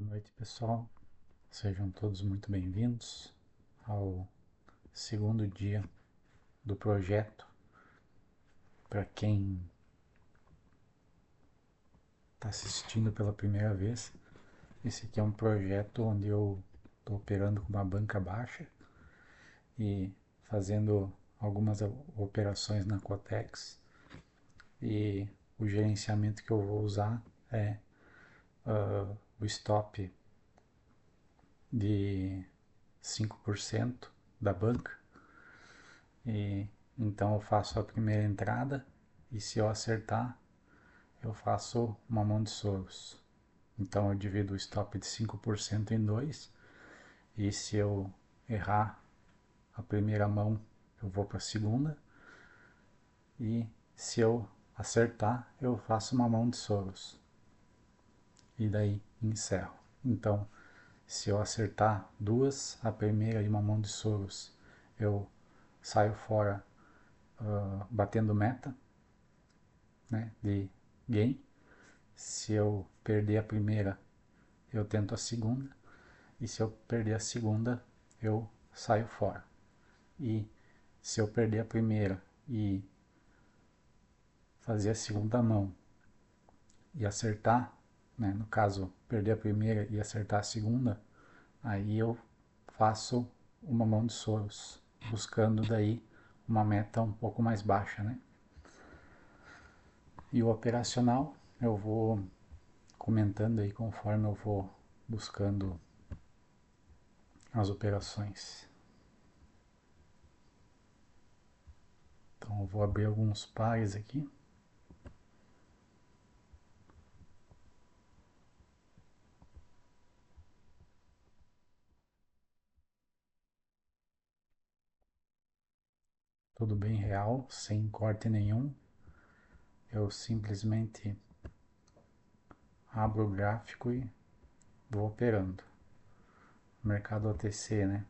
noite, pessoal. Sejam todos muito bem-vindos ao segundo dia do projeto. Para quem está assistindo pela primeira vez, esse aqui é um projeto onde eu estou operando com uma banca baixa e fazendo algumas operações na Cotex. E o gerenciamento que eu vou usar é o stop de 5% da banca. E então eu faço a primeira entrada e se eu acertar, eu faço uma mão de soros. Então eu divido o stop de 5% em dois e se eu errar a primeira mão, eu vou para a segunda e se eu acertar, eu faço uma mão de soros. E daí encerro. Então, se eu acertar duas, a primeira e uma mão de soros, eu saio fora batendo meta, né, de gain. Se eu perder a primeira, eu tento a segunda. E se eu perder a segunda, eu saio fora. E se eu perder a primeira e fazer a segunda mão e acertar, né, no caso, perder a primeira e acertar a segunda, aí eu faço uma mão de soros, buscando daí uma meta um pouco mais baixa, né? E o operacional eu vou comentando aí conforme eu vou buscando as operações. Então eu vou abrir alguns pares aqui. Tudo bem real, sem corte nenhum. Eu simplesmente abro o gráfico e vou operando. Mercado OTC, né?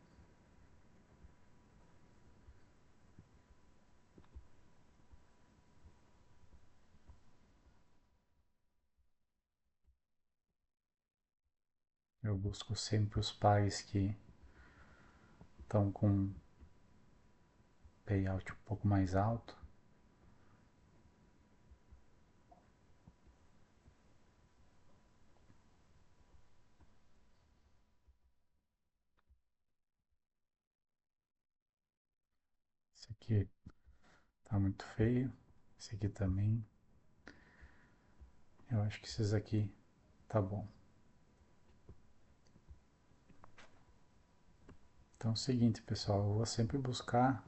Eu busco sempre os pares que estão com payout um pouco mais alto. Esse aqui tá muito feio. Esse aqui também. Eu acho que esses aqui tá bom. Então é o seguinte, pessoal, eu vou sempre buscar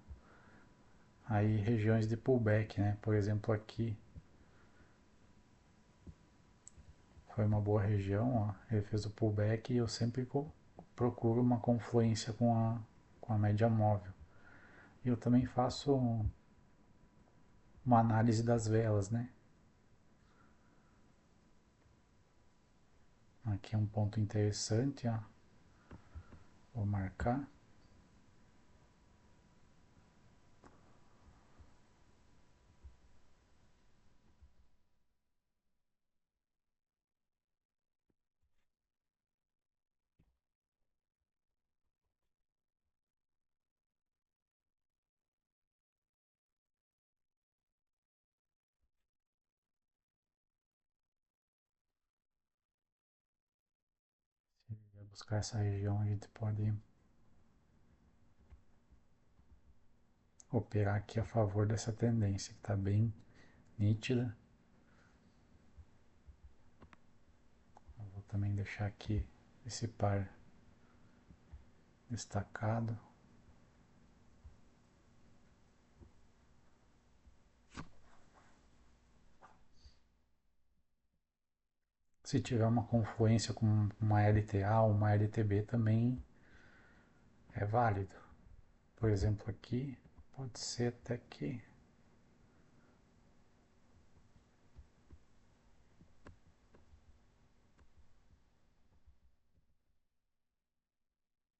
aí regiões de pullback, né? Por exemplo, aqui foi uma boa região, ó. Ele fez o pullback e eu sempre procuro uma confluência com a média móvel. E eu também faço uma análise das velas, né? Aqui é um ponto interessante, ó. Vou marcar. Se buscar essa região, a gente pode operar aqui a favor dessa tendência, que está bem nítida. Eu vou também deixar aqui esse par destacado. Se tiver uma confluência com uma LTA ou uma LTB também é válido. Por exemplo, aqui pode ser até que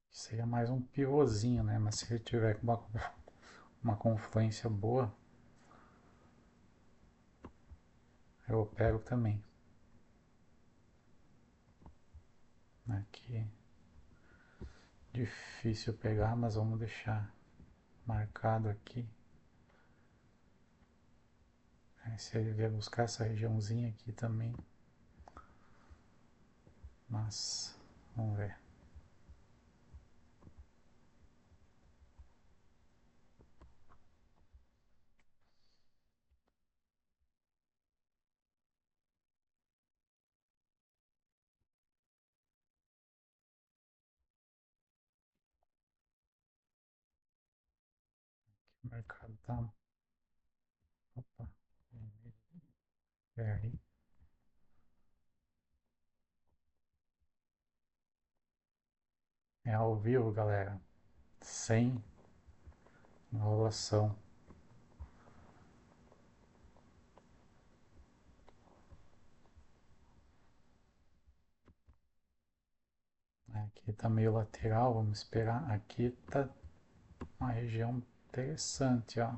seria mais um pivôzinho, né? Mas se ele tiver uma confluência boa, eu opero também. Aqui, difícil pegar, mas vamos deixar marcado aqui. Aí, se ele vier buscar essa regiãozinha aqui também, mas vamos ver. O mercado tá. Opa, peraí. É ao vivo, galera. Sem enrolação. Aqui tá meio lateral, vamos esperar. Aqui tá uma região interessante, ó.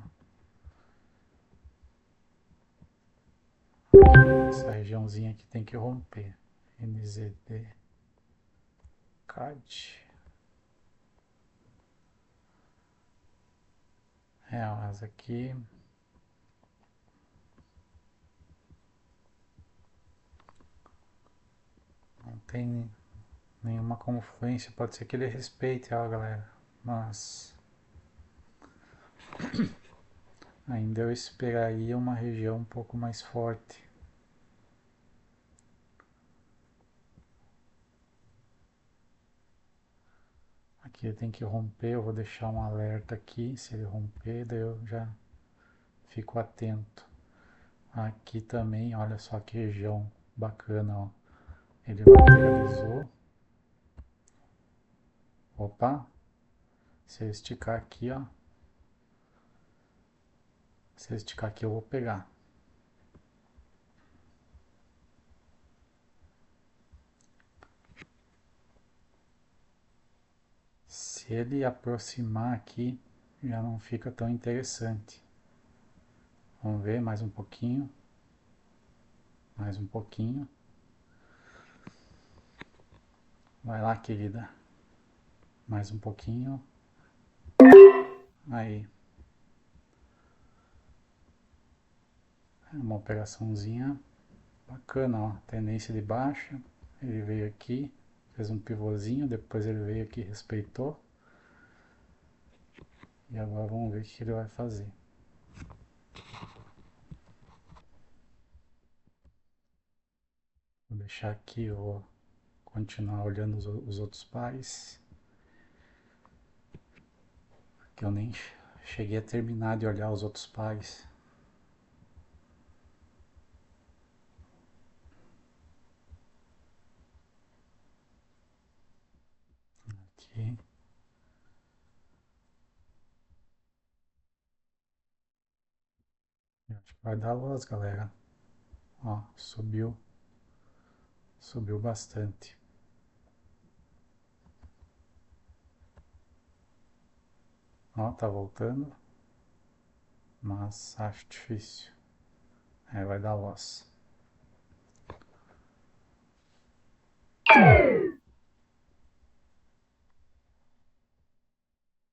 Essa regiãozinha aqui tem que romper. NZD CAD. É, mas aqui não tem nenhuma confluência. Pode ser que ele respeite, ó, galera. Mas ainda eu esperaria uma região um pouco mais forte. Aqui tem que romper, eu vou deixar um alerta aqui. Se ele romper, daí eu já fico atento. Aqui também, olha só que região bacana, ó. Ele lateralizou. Opa, se eu esticar aqui, ó. Se eu esticar aqui, eu vou pegar. Se ele aproximar aqui, já não fica tão interessante. Vamos ver mais um pouquinho. Mais um pouquinho. Vai lá, querida. Mais um pouquinho. Aí. É uma operaçãozinha bacana, ó. Tendência de baixa. Ele veio aqui, fez um pivôzinho, depois ele veio aqui, respeitou. E agora vamos ver o que ele vai fazer. Vou deixar aqui, eu vou continuar olhando os outros pares. Que eu nem cheguei a terminar de olhar os outros pares. Aqui. Eu acho que vai dar loss, galera. Ó, subiu. Subiu bastante. Ó, tá voltando. Mas acho difícil. É, vai dar loss.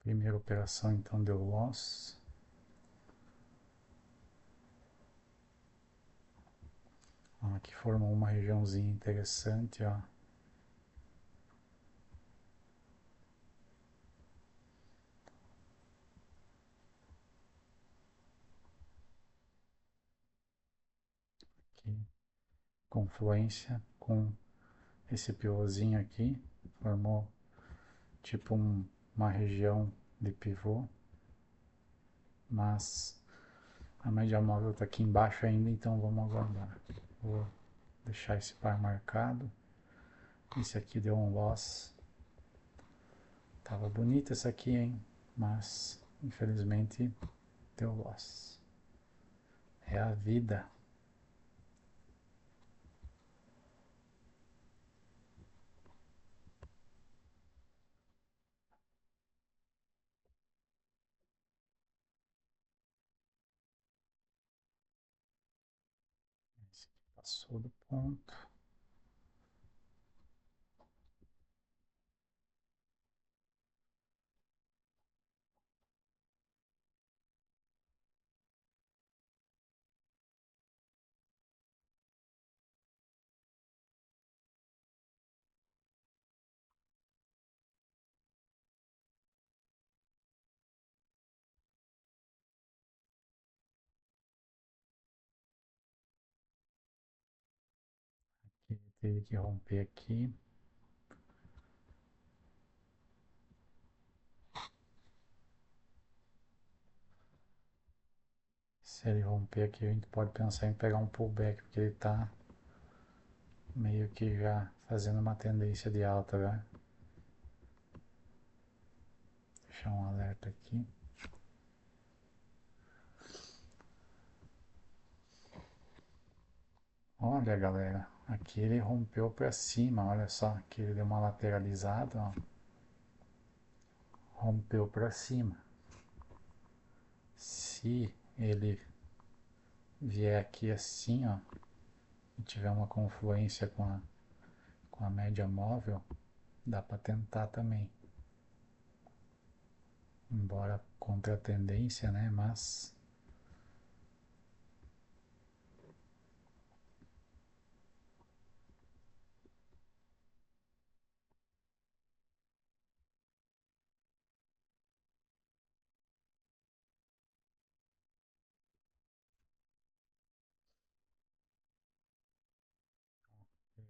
Primeira operação então deu loss. Ó, aqui formou uma regiãozinha interessante, ó. Aqui, confluência com esse pivôzinho aqui. Formou tipo uma região de pivô. Mas a média móvel está aqui embaixo ainda, então vamos aguardar. Vou deixar esse par marcado. Esse aqui deu um loss. Tava bonita essa aqui, hein? Mas infelizmente deu loss. É a vida. Esse aqui passou do ponto. Teve que romper aqui. Se ele romper aqui, a gente pode pensar em pegar um pullback, porque ele está meio que já fazendo uma tendência de alta, né? Deixar um alerta aqui. Olha, galera, aqui ele rompeu para cima, olha só, aqui ele deu uma lateralizada, ó. Rompeu para cima. Se ele vier aqui assim, ó, e tiver uma confluência com a média móvel, dá para tentar também. Embora contra a tendência, né, mas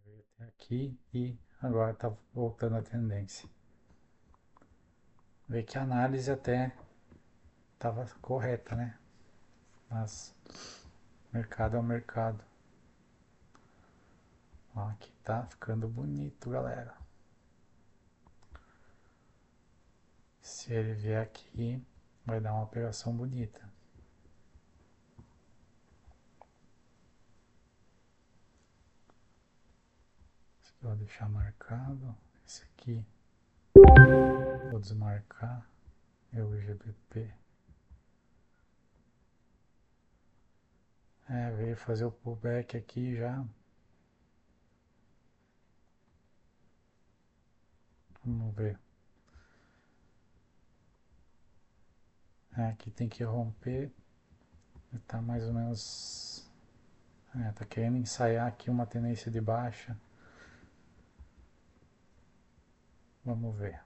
veio até aqui e agora está voltando a tendência. Vê que a análise até estava correta, né? Mas mercado é o mercado. Ó, aqui tá ficando bonito, galera. Se ele vier aqui, vai dar uma operação bonita. Esse aqui eu vou deixar marcado. Esse aqui vou desmarcar. É o GBP. É, veio fazer o pullback aqui já. Vamos ver. É, aqui tem que romper. Tá mais ou menos. É, tá querendo ensaiar aqui uma tendência de baixa. Vamos ver.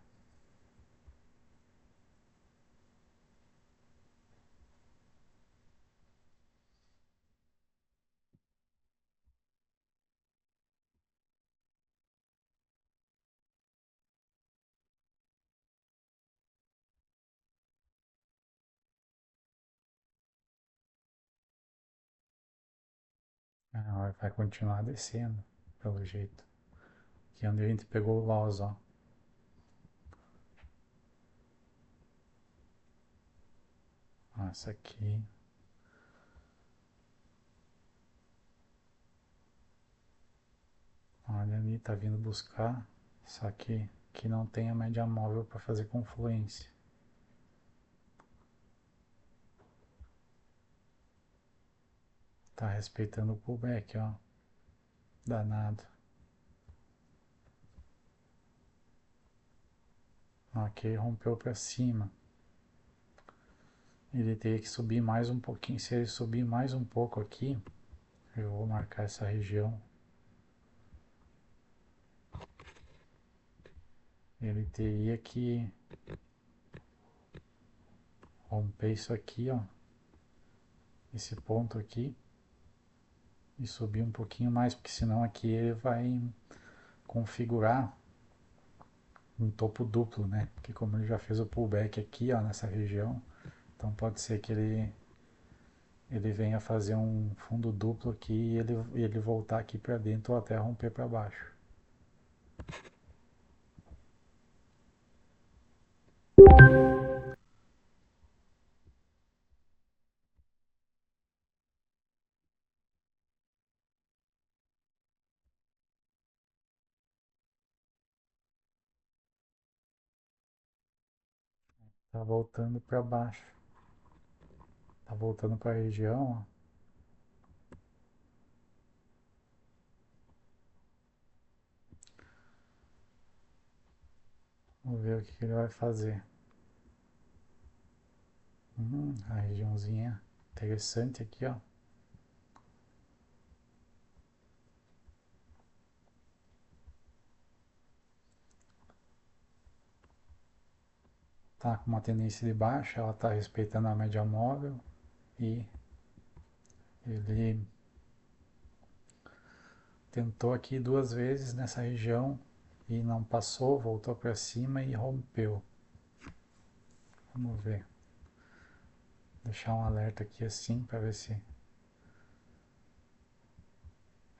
Ah, vai continuar descendo, pelo jeito. Aqui é onde a gente pegou o loss, ó. Essa aqui. Olha ali, tá vindo buscar. Só que não tem a média móvel para fazer confluência. Tá respeitando o pullback, ó. Danado. Aqui rompeu para cima. Ele teria que subir mais um pouquinho. Se ele subir mais um pouco aqui, eu vou marcar essa região. Ele teria que romper isso aqui, ó. Esse ponto aqui. E subir um pouquinho mais, porque senão aqui ele vai configurar um topo duplo, né? Porque como ele já fez o pullback aqui, ó, nessa região, então pode ser que ele venha fazer um fundo duplo aqui e ele voltar aqui para dentro ou até romper para baixo. Tá voltando para baixo. Tá voltando para a região, ó. Vamos ver o que ele vai fazer. A regiãozinha interessante aqui, ó. Tá com uma tendência de baixa, ela tá respeitando a média móvel e ele tentou aqui 2 vezes nessa região e não passou, voltou para cima e rompeu. Vamos ver. Deixar um alerta aqui assim para ver se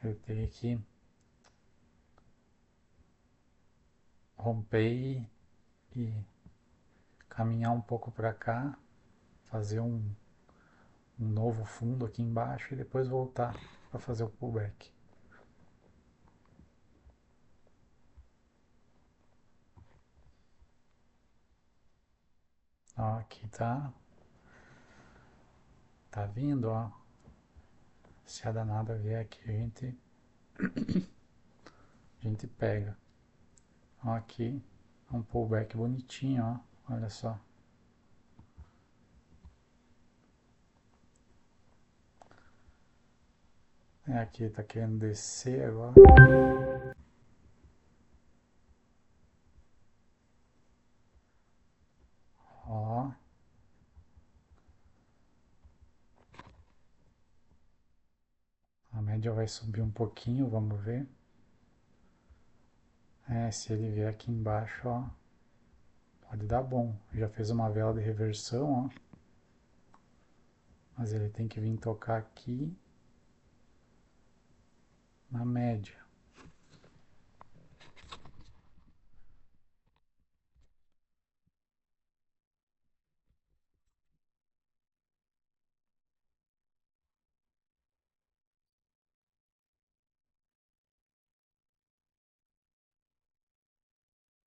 eu teria que romper e caminhar um pouco para cá, fazer um novo fundo aqui embaixo e depois voltar para fazer o pullback. Ó, aqui tá vindo, ó. Se a danada vier aqui, a gente pega. Ó, aqui, um pullback bonitinho, ó. Olha só. É, aqui tá querendo descer agora. Ó. A média vai subir um pouquinho, vamos ver. É, se ele vier aqui embaixo, ó, pode dar bom. Já fez uma vela de reversão, ó. Mas ele tem que vir tocar aqui na média.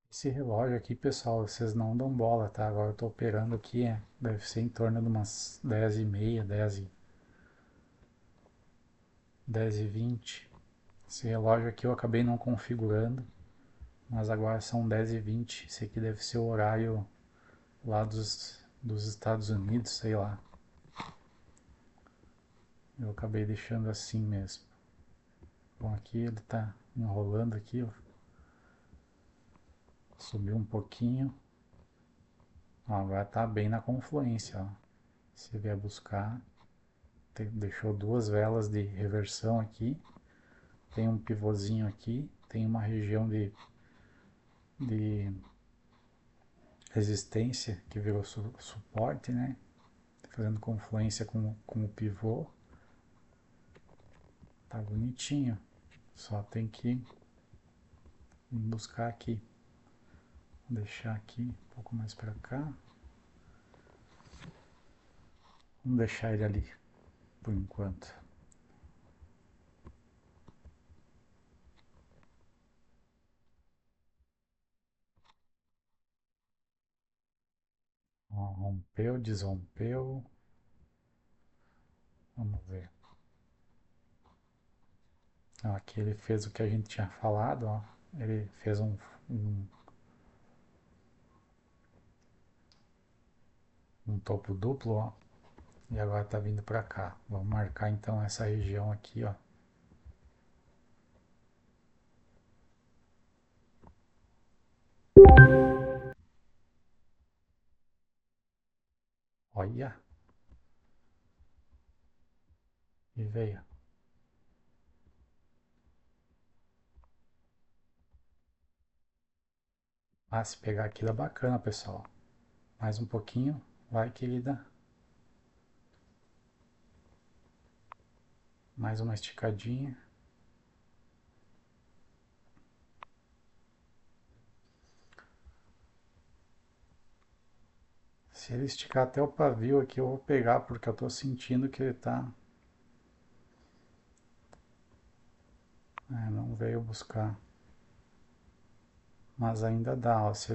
Esse relógio aqui, pessoal, vocês não dão bola, tá? Agora eu tô operando aqui, deve ser em torno de umas 10h30, 10h20. Esse relógio aqui eu acabei não configurando, mas agora são 10h20. Esse aqui deve ser o horário lá dos Estados Unidos, sei lá. Eu acabei deixando assim mesmo. Bom, aqui ele tá enrolando aqui, ó. Subiu um pouquinho. Ó, agora tá bem na confluência, ó. Se vier buscar, deixou 2 velas de reversão aqui. Tem um pivôzinho aqui. Tem uma região de resistência que virou suporte, né? Fazendo confluência com o pivô. Tá bonitinho. Só tem que buscar aqui. Vou deixar aqui um pouco mais para cá. Vamos deixar ele ali por enquanto. Ó, rompeu, desrompeu. Vamos ver. Ó, aqui ele fez o que a gente tinha falado, ó. Ele fez um topo duplo, ó. E agora tá vindo para cá. Vamos marcar então essa região aqui, ó. Olha. E veio. Ah, se pegar aqui dá bacana, pessoal. Mais um pouquinho. Vai, querida. Mais uma esticadinha. Se ele esticar até o pavio aqui, eu vou pegar, porque eu tô sentindo que ele tá... não veio buscar. Mas ainda dá, ó. Se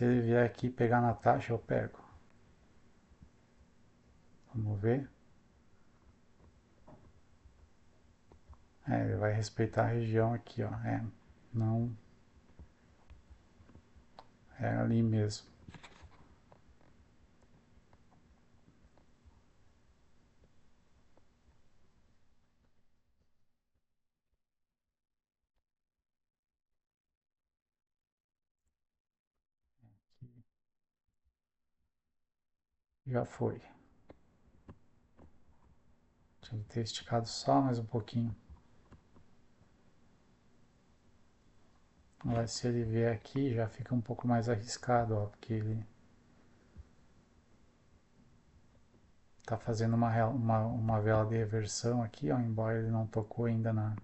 ele vier aqui pegar na taxa, eu pego. Vamos ver. Ele vai respeitar a região aqui, ó. Não é ali mesmo. Já foi. Tinha que ter esticado só mais um pouquinho. Agora se ele vier aqui já fica um pouco mais arriscado, ó, porque ele tá fazendo uma vela de reversão aqui, ó, embora ele não tocou ainda na...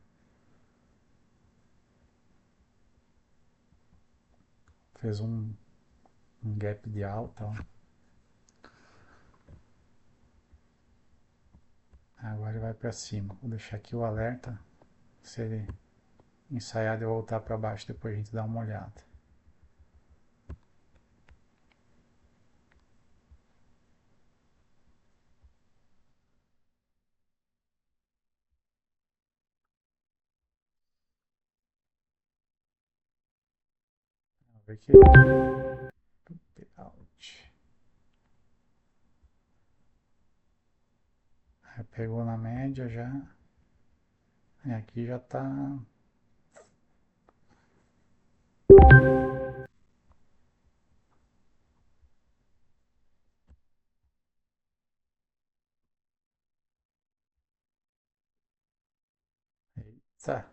Fez um gap de alta, ó. Agora ele vai para cima. Vou deixar aqui o alerta. Se ele ensaiar de voltar para baixo, depois a gente dá uma olhada. Vamos ver que aí pegou na média já. E aqui já tá... Eita!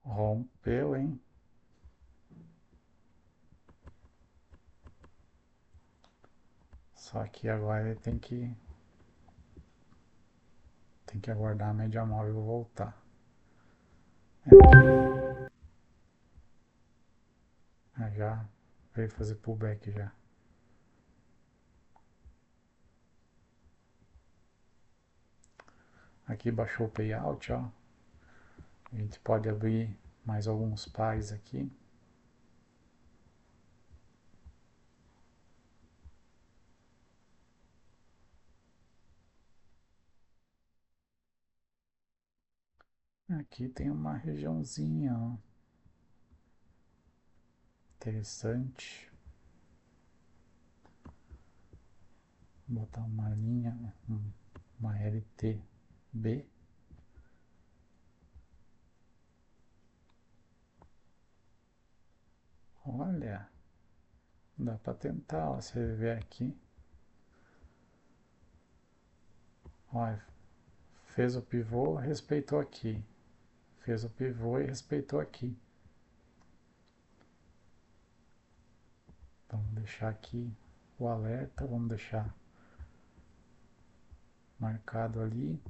Rompeu, hein? Só que agora ele tem que aguardar a média móvel voltar. Já veio fazer pullback já. Aqui baixou o payout, ó. A gente pode abrir mais alguns pares aqui. Aqui tem uma regiãozinha, ó, interessante. Vou botar uma linha, uma LTB. Olha, dá para tentar, ó, você ver aqui. Olha, fez o pivô, respeitou aqui. Fez o pivô e respeitou aqui. Vamos deixar aqui o alerta, vamos deixar marcado ali.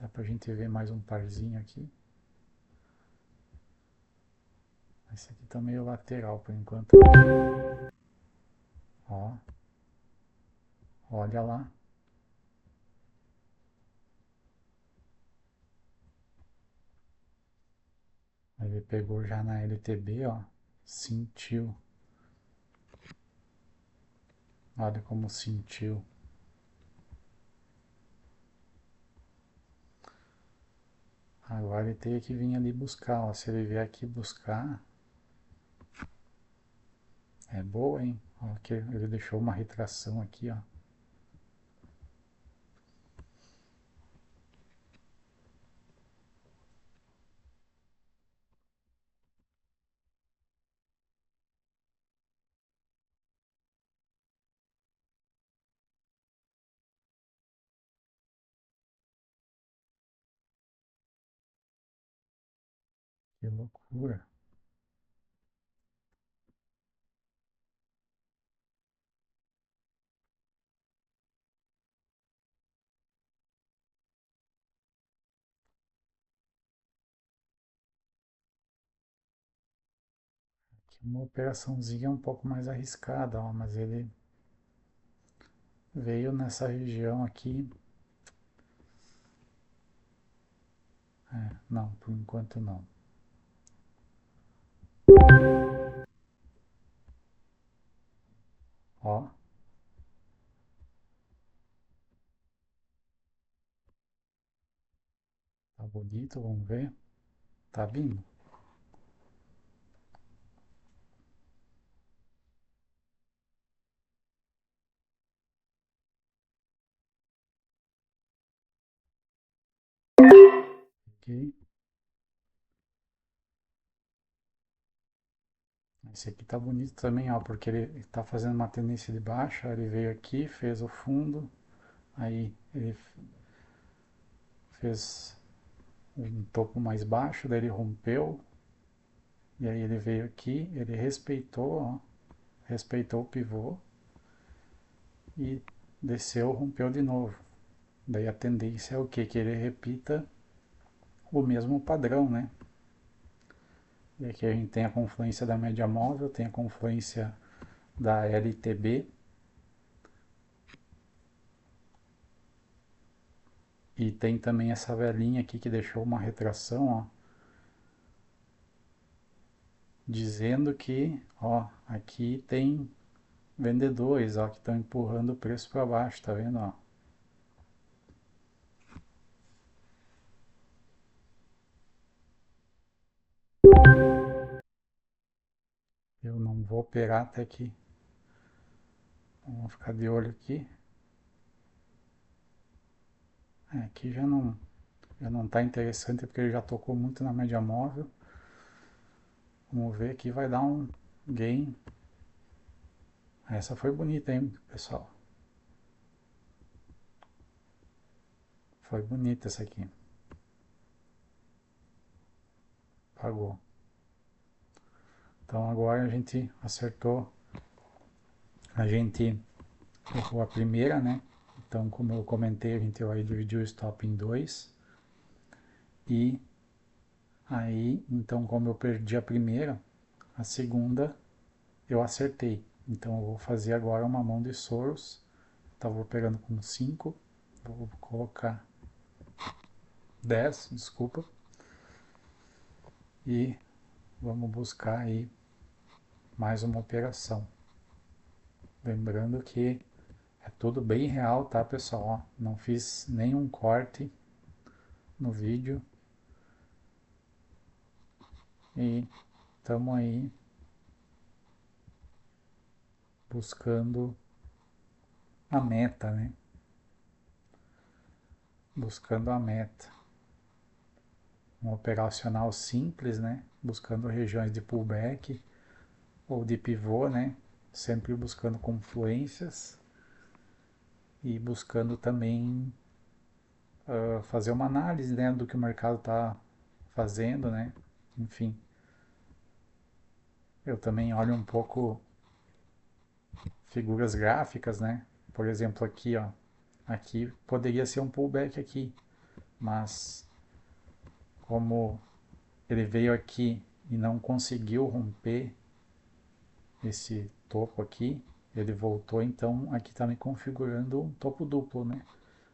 Dá pra gente ver mais um parzinho aqui. Esse aqui tá meio lateral por enquanto. Ó, olha lá. Ele pegou já na LTB, ó. Sentiu. Olha como sentiu. Agora ele tem que vir ali buscar, ó. Se ele vier aqui buscar, é boa, hein? Ó, que ele deixou uma retração aqui, ó. Que loucura. Aqui uma operaçãozinha um pouco mais arriscada, ó. Mas ele veio nessa região aqui. Não, por enquanto não. Ó, tá bonito, vamos ver. Tá vindo. Aqui. Esse aqui tá bonito também, ó, porque ele tá fazendo uma tendência de baixa, ele veio aqui, fez o fundo, aí ele fez um topo mais baixo, daí ele rompeu, e aí ele veio aqui, ele respeitou, ó, respeitou o pivô e desceu, rompeu de novo. Daí a tendência é o que? Que ele repita o mesmo padrão, né? E aqui a gente tem a confluência da média móvel, tem a confluência da LTB e tem também essa velhinha aqui que deixou uma retração, ó, dizendo que, ó, aqui tem vendedores, ó, que estão empurrando o preço para baixo, tá vendo, ó? Eu não vou operar até aqui. Vamos ficar de olho aqui. Aqui já não tá interessante porque ele já tocou muito na média móvel. Vamos ver aqui, vai dar um gain. Essa foi bonita, hein, pessoal? Foi bonita essa aqui. Pagou. Então agora a gente acertou. A gente errou a primeira, né? Então, como eu comentei, a gente vai dividir o stop em dois. E aí, então, como eu perdi a primeira, a segunda eu acertei. Então, eu vou fazer agora uma mão de Soros. Estava operando com 5. Vou colocar 10, desculpa. E vamos buscar aí mais uma operação. Lembrando que é tudo bem real, tá, pessoal? Ó, não fiz nenhum corte no vídeo. E estamos aí buscando a meta, né? Buscando a meta. Um operacional simples, né? Buscando regiões de pullback ou de pivô, né? Sempre buscando confluências e buscando também fazer uma análise, né, do que o mercado está fazendo, né? Enfim, eu também olho um pouco figuras gráficas, né? Por exemplo, aqui, ó, aqui poderia ser um pullback aqui, mas como ele veio aqui e não conseguiu romper esse topo aqui, ele voltou, então aqui está me configurando um topo duplo, né?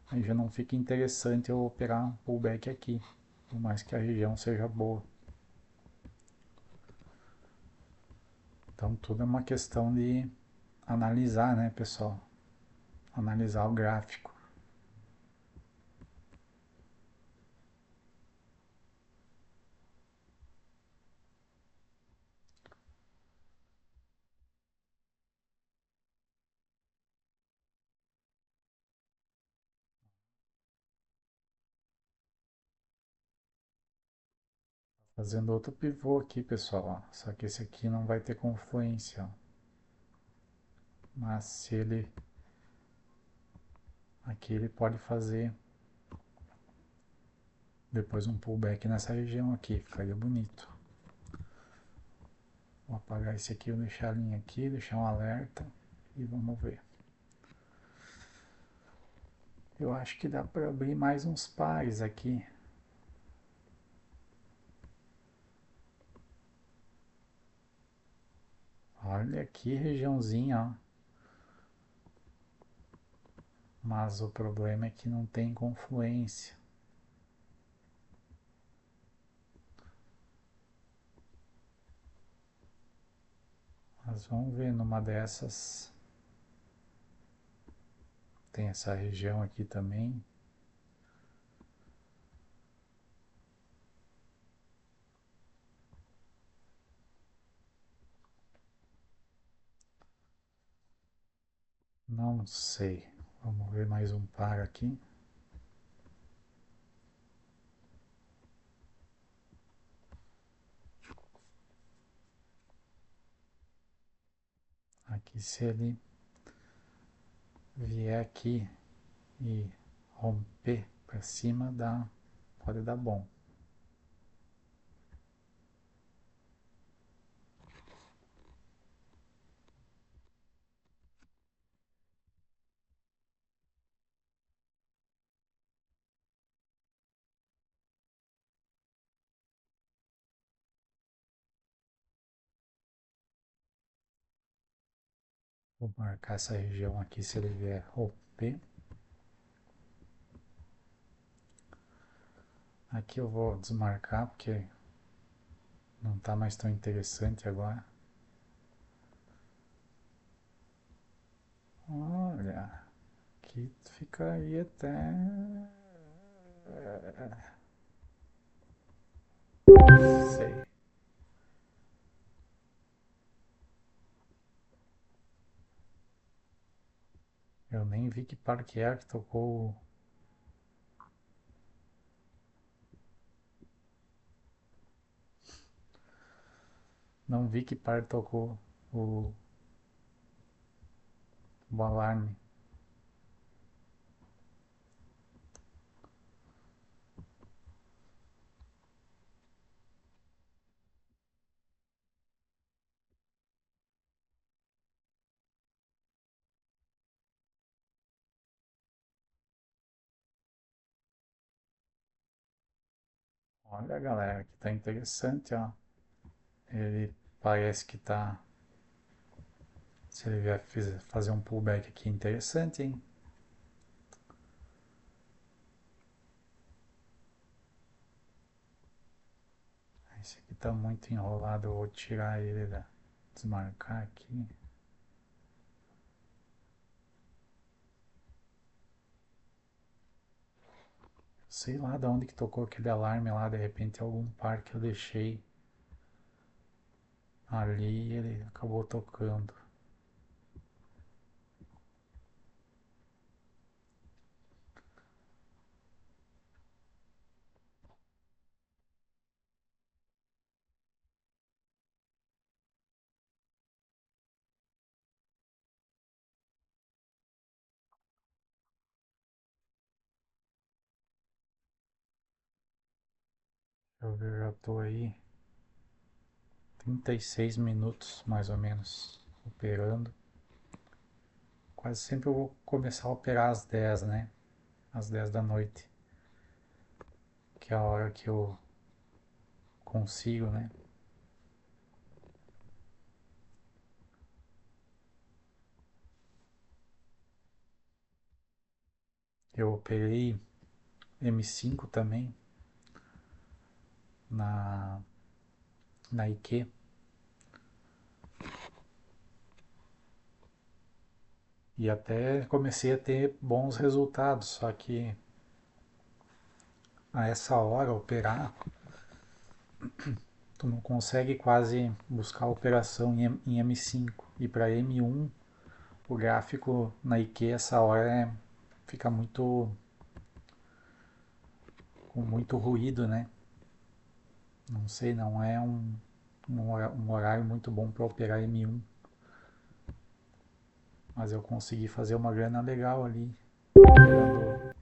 Aí já não fica interessante eu operar um pullback aqui, por mais que a região seja boa. Então tudo é uma questão de analisar, né, pessoal? Analisar o gráfico. Fazendo outro pivô aqui, pessoal. Ó. Só que esse aqui não vai ter confluência. Ó. Mas se ele... Aqui ele pode fazer depois um pullback nessa região aqui. Ficaria bonito. Vou apagar esse aqui, vou deixar a linha aqui, deixar um alerta. E vamos ver. Eu acho que dá para abrir mais uns pares aqui. Olha aqui, regiãozinha, ó. Mas o problema é que não tem confluência. Mas vamos ver, numa dessas tem essa região aqui também. Não sei. Vamos ver mais um par aqui. Aqui se ele vier aqui e romper para cima, pode dar bom. Vou marcar essa região aqui se ele vier romper. Aqui eu vou desmarcar porque não está mais tão interessante agora. Olha, aqui fica aí até... Sei. Eu nem vi que parque é que tocou. Não vi que par tocou o, o alarme. Olha, galera, que tá interessante, ó. Ele parece que tá. Se ele vier fazer um pullback aqui, interessante, hein? Esse aqui tá muito enrolado, eu vou tirar ele da. Desmarcar aqui. Sei lá de onde que tocou aquele alarme lá, de repente algum par que eu deixei ali ele acabou tocando. Eu já tô aí 36 minutos mais ou menos operando. Quase sempre eu vou começar a operar às 10, né? Às 10 da noite, que é a hora que eu consigo, né? Eu operei M5 também na, na IQ e até comecei a ter bons resultados, só que a essa hora operar, tu não consegue quase buscar a operação em M5 e para M1 o gráfico na IQ essa hora fica muito com muito ruído, né? Não sei, não é um horário muito bom para operar M1, mas eu consegui fazer uma grana legal ali, operando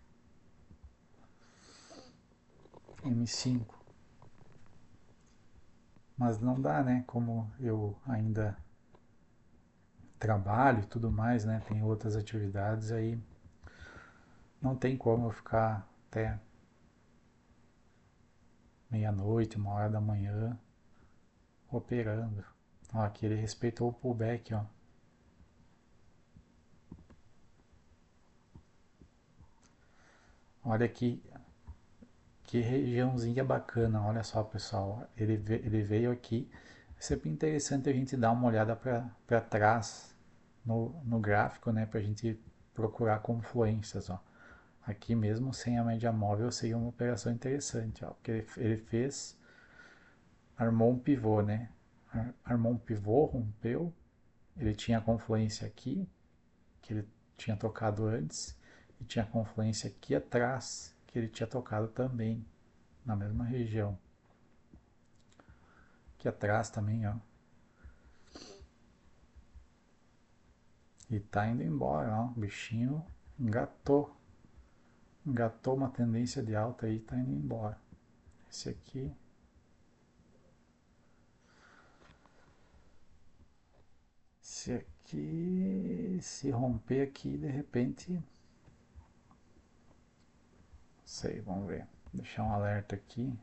M5. Mas não dá, né? Como eu ainda trabalho e tudo mais, né? Tem outras atividades aí, não tem como eu ficar até meia-noite, 1 hora da manhã operando. Ó, aqui ele respeitou o pullback, ó. Olha que regiãozinha bacana, olha só pessoal, ele veio aqui, é sempre interessante a gente dar uma olhada para trás no gráfico, né, para a gente procurar confluências, ó. Aqui mesmo sem a média móvel seria uma operação interessante, ó, porque ele fez, armou um pivô, né, armou um pivô, rompeu, ele tinha confluência aqui, que ele tinha tocado antes, e tinha confluência aqui atrás, que ele tinha tocado também, na mesma região. Aqui atrás também, ó. E tá indo embora, ó. O bichinho engatou. Engatou uma tendência de alta aí, tá indo embora. Esse aqui. Esse aqui. Se romper aqui, de repente. Sei, vamos ver. Deixar um alerta aqui.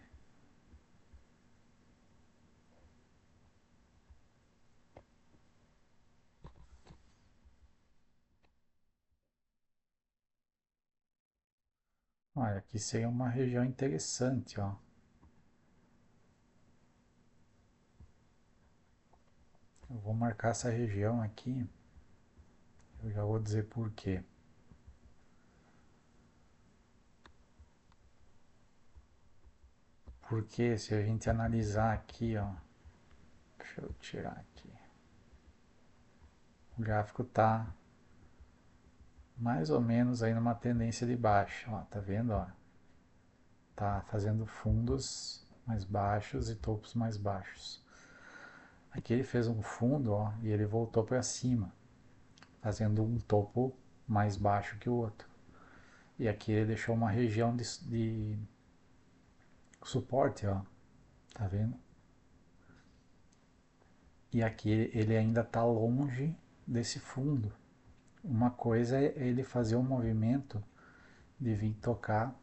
Olha, aqui seria uma região interessante, ó. Eu vou marcar essa região aqui, eu já vou dizer por quê. Porque se a gente analisar aqui, ó, deixa eu tirar aqui. O gráfico tá mais ou menos aí numa tendência de baixa, ó, tá vendo, ó? Tá fazendo fundos mais baixos e topos mais baixos. Aqui ele fez um fundo, ó, e ele voltou para cima, fazendo um topo mais baixo que o outro. E aqui ele deixou uma região de suporte, ó, tá vendo? E aqui ele ainda está longe desse fundo. Uma coisa é ele fazer um movimento de vir tocar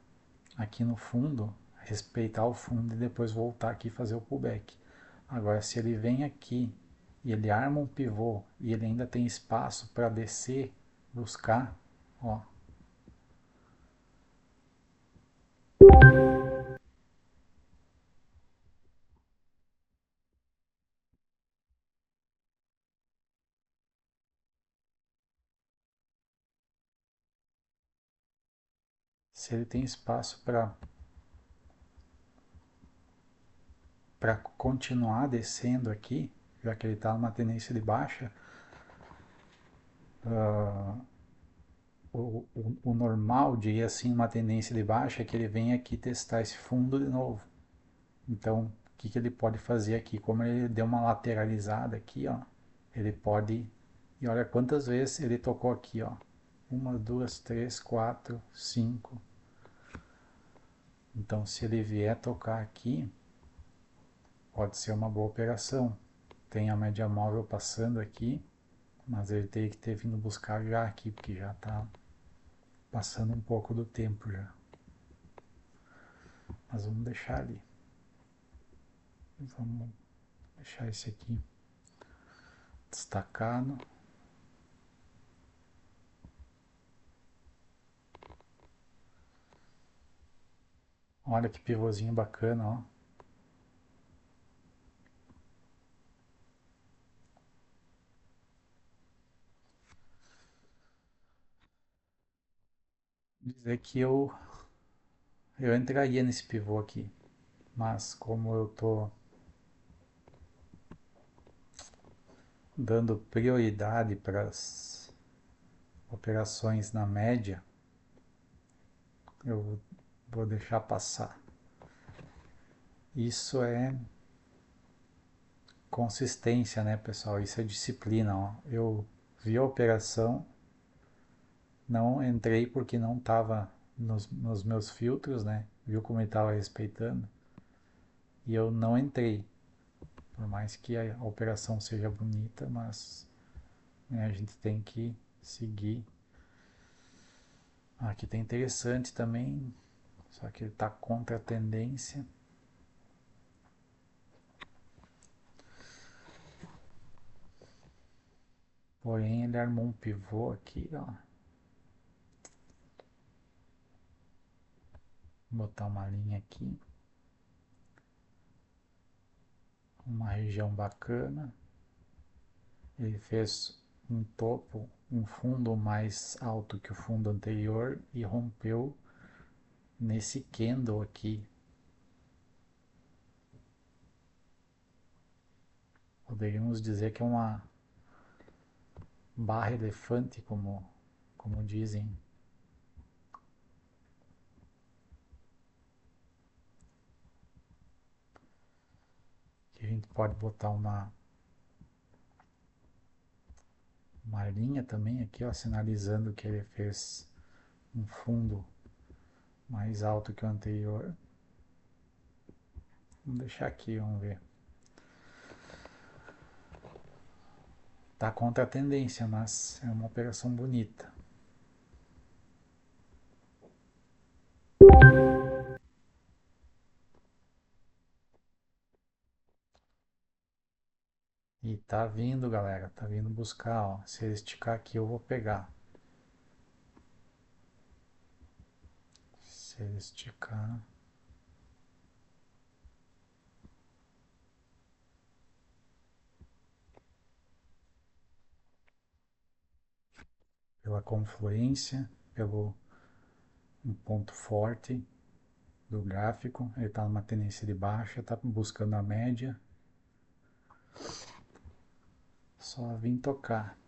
aqui no fundo, respeitar o fundo e depois voltar aqui e fazer o pullback. Agora, se ele vem aqui e ele arma um pivô e ele ainda tem espaço para descer, buscar, ó, se ele tem espaço para continuar descendo aqui, já que ele está numa tendência de baixa, o normal, diria assim, uma tendência de baixa é que ele venha aqui testar esse fundo de novo. Então, o que, que ele pode fazer aqui? Como ele deu uma lateralizada aqui, ó, ele pode... E olha quantas vezes ele tocou aqui, ó. Uma, duas, três, quatro, cinco. Então, se ele vier tocar aqui, pode ser uma boa operação. Tem a média móvel passando aqui, mas ele teria que ter vindo buscar já aqui, porque já está passando um pouco do tempo já. Mas vamos deixar ali. Vamos deixar esse aqui destacado. Olha que pivôzinho bacana, ó. Dizer que eu entraria nesse pivô aqui, mas como eu tô dando prioridade para as operações na média, eu vou deixar passar. Isso é consistência, né, pessoal? Isso é disciplina, ó. Eu vi a operação, não entrei porque não estava nos meus filtros, né? Viu como ele estava respeitando e eu não entrei. Por mais que a operação seja bonita, mas né, a gente tem que seguir. Aqui tem interessante também, só que ele está contra a tendência. Porém, ele armou um pivô aqui, ó. Vou botar uma linha aqui. Uma região bacana. Ele fez um topo, um fundo mais alto que o fundo anterior e rompeu nesse candle aqui. Poderíamos dizer que é uma barra elefante, como dizem. Que a gente pode botar uma linha também aqui, ó, sinalizando que ele fez um fundo mais alto que o anterior. Vamos deixar aqui, vamos ver. Tá contra a tendência, mas é uma operação bonita. E tá vindo, galera, tá vindo buscar, ó. Se ele esticar aqui, eu vou pegar. Se Se ele esticar, pela confluência, pelo um ponto forte do gráfico, ele está numa tendência de baixa, está buscando a média, só vir tocar.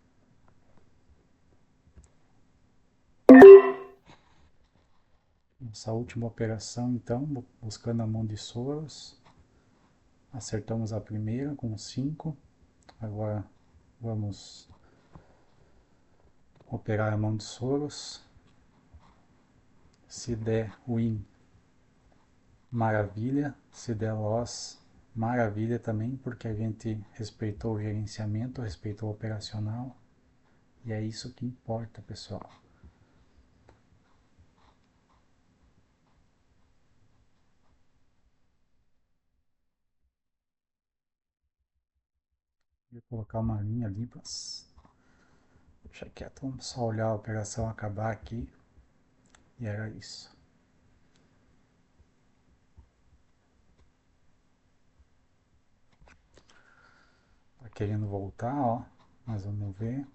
Nossa última operação, então, buscando a mão de Soros, acertamos a primeira com 5, agora vamos operar a mão de Soros, se der win, maravilha, se der loss, maravilha também, porque a gente respeitou o gerenciamento, respeitou o operacional, e é isso que importa, pessoal. Vou colocar uma linha ali, deixa quieto, vamos só olhar a operação acabar aqui, e era isso. Tá querendo voltar, ó, mas vamos ver.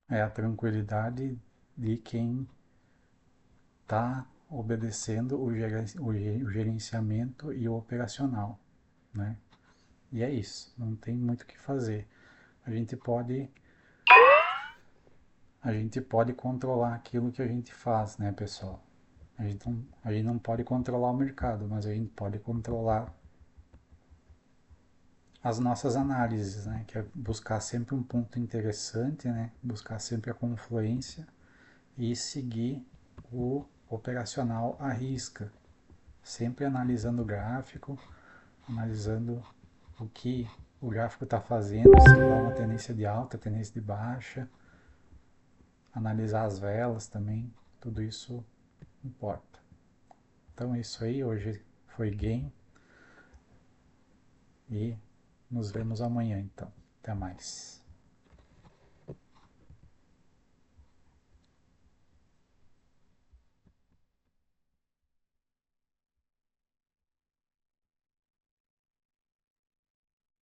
É a tranquilidade de quem está obedecendo o gerenciamento e o operacional, né? E é isso, não tem muito o que fazer. A gente pode controlar aquilo que a gente faz, né, pessoal? A gente não pode controlar o mercado, mas a gente pode controlar as nossas análises, né? Que é buscar sempre um ponto interessante, né? Buscar sempre a confluência e seguir o operacional à risca, sempre analisando o gráfico, analisando o que o gráfico está fazendo, se ele dá uma tendência de alta, tendência de baixa, analisar as velas também, tudo isso importa. Então é isso aí, hoje foi game e nos vemos amanhã então. Até mais.